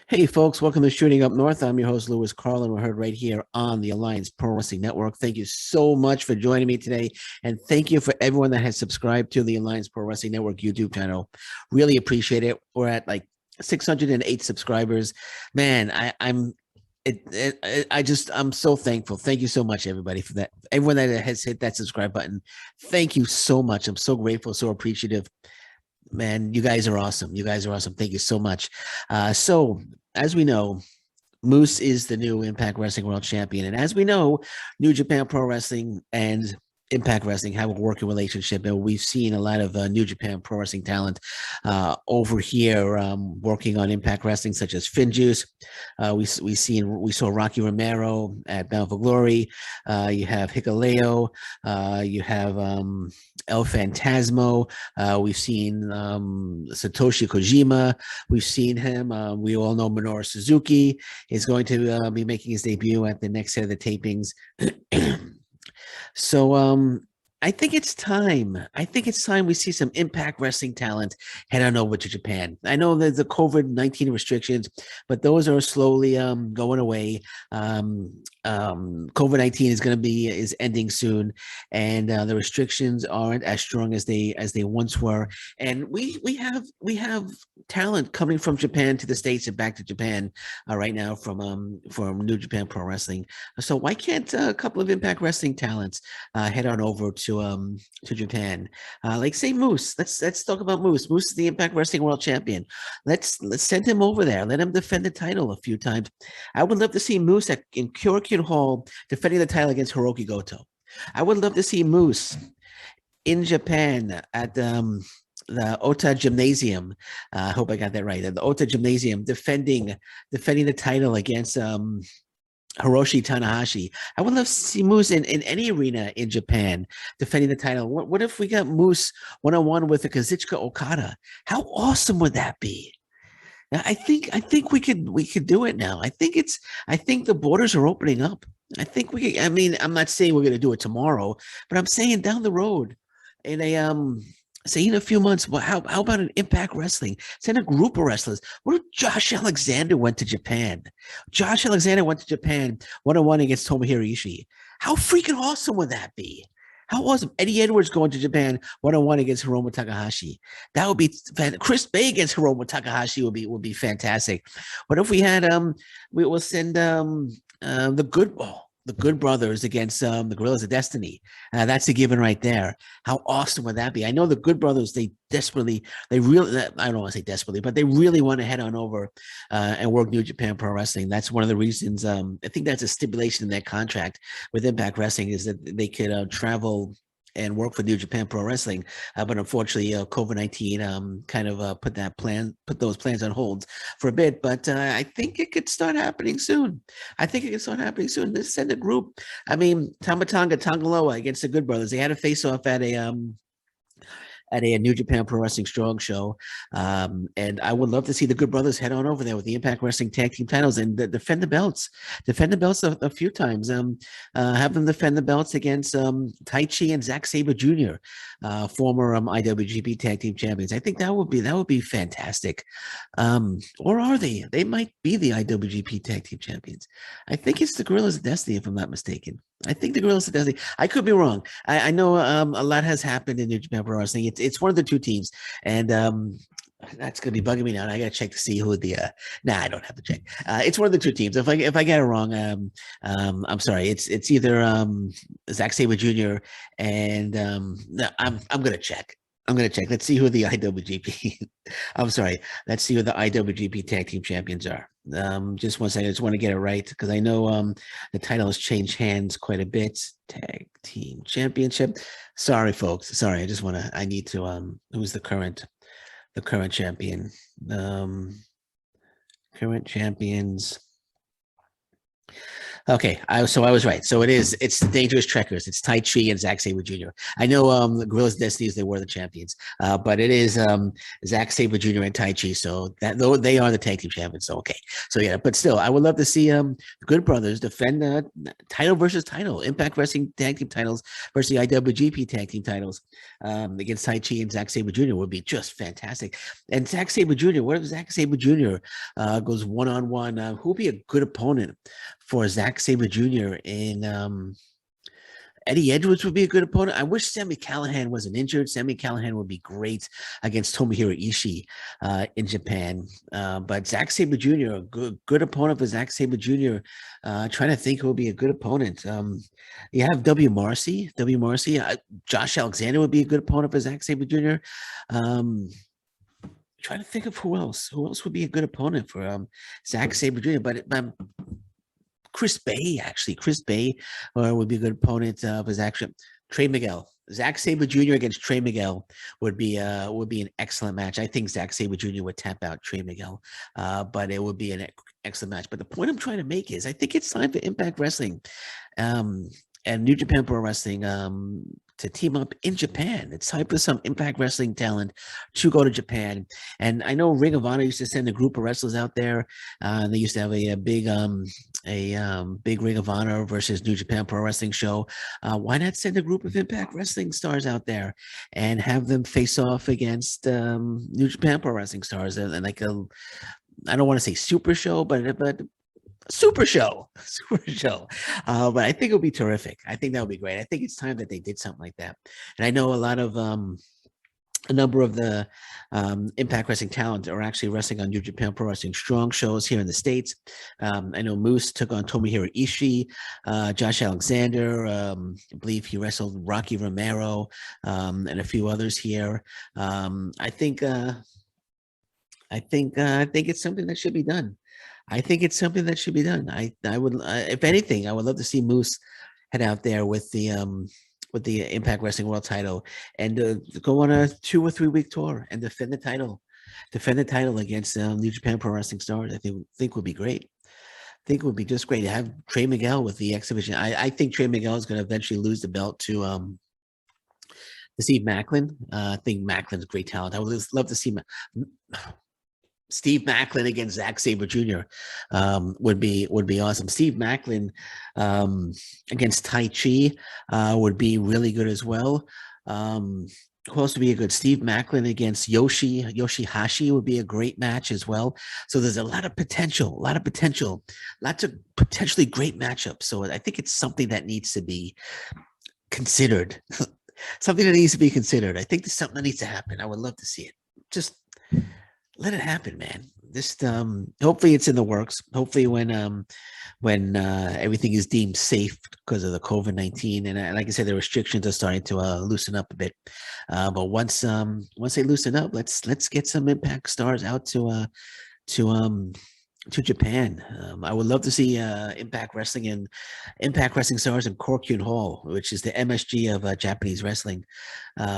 Hey, folks, welcome to Shooting Up North. I'm your host, Lewis Carlin. We're heard right here on the Alliance Pro Wrestling Network. Thank you so much for joining me today. And thank you for everyone that has subscribed to the Alliance Pro Wrestling Network YouTube channel. Really appreciate it. We're at like 608 subscribers. Man, I'm so thankful. Thank you so much, everybody, for that. Everyone that has hit that subscribe button. Thank you so much. I'm so grateful, so appreciative. Man, you guys are awesome. You guys are awesome. Thank you so much. So, as we know, Moose is the new Impact Wrestling World Champion. And as we know, New Japan Pro Wrestling and Impact Wrestling have a working relationship. And we've seen a lot of New Japan Pro Wrestling talent over here working on Impact Wrestling, such as Finjuice. We saw Rocky Romero at Bound for Glory. You have Hikuleo. You have El Fantasmo. We've seen Satoshi Kojima. We've seen him. We all know Minoru Suzuki is going to be making his debut at the next set of the tapings. So I think it's time. I think it's time we see some Impact Wrestling talent head on over to Japan. I know there's the COVID-19 restrictions, but those are slowly going away. COVID-19 is ending soon, and the restrictions aren't as strong as they once were. And we have talent coming from Japan to the States and back to Japan right now from New Japan Pro Wrestling. So why can't a couple of Impact Wrestling talents head on over to Japan? Like say Moose. Let's talk about Moose. Moose is the Impact Wrestling World Champion. Let's send him over there. Let him defend the title a few times. I would love to see Moose in Kyoryukin Hall defending the title against Hiroki Goto. I would love to see Moose in Japan at the Ota Gymnasium. I hope I got that right. The Ota Gymnasium defending the title against Hiroshi Tanahashi. I would love to see Moose in any arena in Japan defending the title. What if we got Moose one-on-one with a Kazuchika Okada? How awesome would that be? I think we could do it now. I think the borders are opening up. I think we could, I mean, I'm not saying we're gonna do it tomorrow, but I'm saying down the road in a say in a few months, well, how about an Impact Wrestling? Send a group of wrestlers. What if Josh Alexander went to Japan? Josh Alexander went to Japan one-on-one against Tomohiro Ishii. How freaking awesome would that be? How awesome. Eddie Edwards going to Japan one-on-one against Hiromu Takahashi. That would be Chris Bay against Hiromu Takahashi would be fantastic. What if we had we will send the Good Brothers against the Gorillas of Destiny. That's a given right there. How awesome would that be? I know the Good Brothers, they really, I don't want to say desperately, but they really want to head on over and work New Japan Pro Wrestling. That's one of the reasons. I think that's a stipulation in their contract with Impact Wrestling is that they could travel and work for New Japan Pro Wrestling. But unfortunately, COVID-19 kind of put those plans on hold for a bit. But I think it could start happening soon. I think it could start happening soon. Let's send a group. I mean, Tamatanga Tangaloa against the Good Brothers. They had a face off at a New Japan Pro Wrestling Strong show. And I would love to see the Good Brothers head on over there with the Impact Wrestling Tag Team titles and defend the belts. Defend the belts a few times. Have them defend the belts against Taichi and Zack Sabre Jr., former IWGP Tag Team champions. I think that would be fantastic. Or are they? They might be the IWGP Tag Team champions. I think it's the Gorillas of Destiny, if I'm not mistaken. I think the Gorillas of Destiny. I could be wrong. I know a lot has happened in New Japan Pro Wrestling. It's one of the two teams, and that's gonna be bugging me now. I gotta check to see who the. Nah, I don't have to check. It's one of the two teams. If I get it wrong, I'm sorry. It's either Zack Sabre Jr. and no, I'm gonna check. I'm gonna check. Let's see who the IWGP. I'm sorry. Let's see who the IWGP Tag Team Champions are. Just one second. I just want to get it right because I know the title has changed hands quite a bit. Tag Team Championship. Sorry, folks. Sorry. I need to who's the current champion? Current champions. Okay, I was right. So it's the Dangerous Trekkers. It's Tai Chi and Zack Sabre Jr. I know the Gorillas of Destiny, they were the champions, but it is Zack Sabre Jr. and Tai Chi. So that though they are the tag team champions. So okay, so yeah, but still, I would love to see Good Brothers defend title versus title, Impact Wrestling tag team titles versus the IWGP tag team titles against Tai Chi and Zack Sabre Jr. would be just fantastic. And Zack Sabre Jr. What if Zack Sabre Jr. Goes one on one? Who would be a good opponent for Zack Sabre Jr. and Eddie Edwards would be a good opponent. I wish Sami Callihan wasn't injured. Sami Callihan would be great against Tomohiro Ishii in Japan. But Zack Sabre Jr., a good opponent for Zack Sabre Jr. Trying to think who would be a good opponent. You have W. Marcy. Josh Alexander would be a good opponent for Zack Sabre Jr. Trying to think of who else. Who else would be a good opponent for Zack Sabre Jr. But Chris Bay, actually. Chris Bay would be a good opponent of his action. Trey Miguel. Zack Sabre Jr. against Trey Miguel would be an excellent match. I think Zack Sabre Jr. would tap out Trey Miguel, but it would be an excellent match. But the point I'm trying to make is I think it's time for Impact Wrestling and New Japan Pro Wrestling to team up in Japan. It's time for some Impact Wrestling talent to go to Japan. And I know Ring of Honor used to send a group of wrestlers out there. They used to have a big Ring of Honor versus New Japan Pro Wrestling show. Why not send a group of Impact Wrestling stars out there and have them face off against New Japan Pro Wrestling stars and like I don't want to say super show, but super show. But I think it'll be terrific. I think that would be great. I think it's time that they did something like that. And I know a number of the Impact Wrestling talent are actually wrestling on New Japan Pro Wrestling Strong shows here in the States. I know Moose took on Tomohiro Ishii, Josh Alexander, I believe he wrestled Rocky Romero, and a few others here. I think it's something that should be done. I think it's something that should be done. I would, if anything, I would love to see Moose head out there with the Impact Wrestling World Title and go on a 2 or 3 week tour and defend the title against New Japan Pro Wrestling stars. I think would be great. I think it would be just great to have Trey Miguel with the exhibition. I think Trey Miguel is going to eventually lose the belt to Steve Macklin. I think Macklin's great talent. I would love to see Steve Macklin against Zack Sabre Jr. Would be awesome. Steve Macklin against Tai Chi would be really good as well. Who else would be a good? Steve Macklin against Yoshihashi would be a great match as well. So there's a lot of potential, lots of potentially great matchups. So I think it's something that needs to be considered. Something that needs to be considered. I think there's something that needs to happen. I would love to see it. Just let it happen, man. Just hopefully it's in the works. Hopefully when everything is deemed safe because of the COVID-19 and like I said, the restrictions are starting to loosen up a bit. But once they loosen up, let's get some Impact stars out to Japan. I would love to see Impact Wrestling stars in Korakuen Hall, which is the MSG of Japanese wrestling.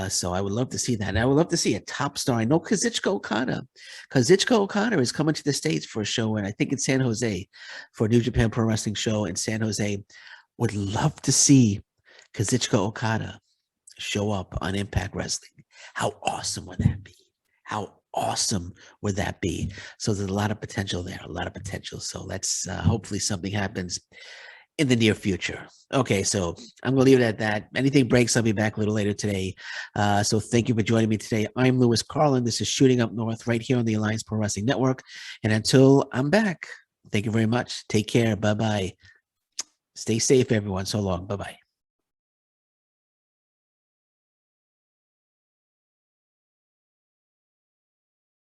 So I would love to see that. And I would love to see a top star. I know Kazuchika Okada. Kazuchika Okada is coming to the States for a show, and I think in San Jose for a New Japan Pro Wrestling show in San Jose. Would love to see Kazuchika Okada show up on Impact Wrestling. How awesome would that be? How awesome would that be? So there's a lot of potential there, So let's hopefully something happens in the near future. Okay, so I'm going to leave it at that. Anything breaks, I'll be back a little later today. So thank you for joining me today. I'm Lewis Carlin. This is Shooting Up North right here on the Alliance Pro Wrestling Network. And until I'm back, thank you very much. Take care. Bye-bye. Stay safe, everyone. So long. Bye-bye.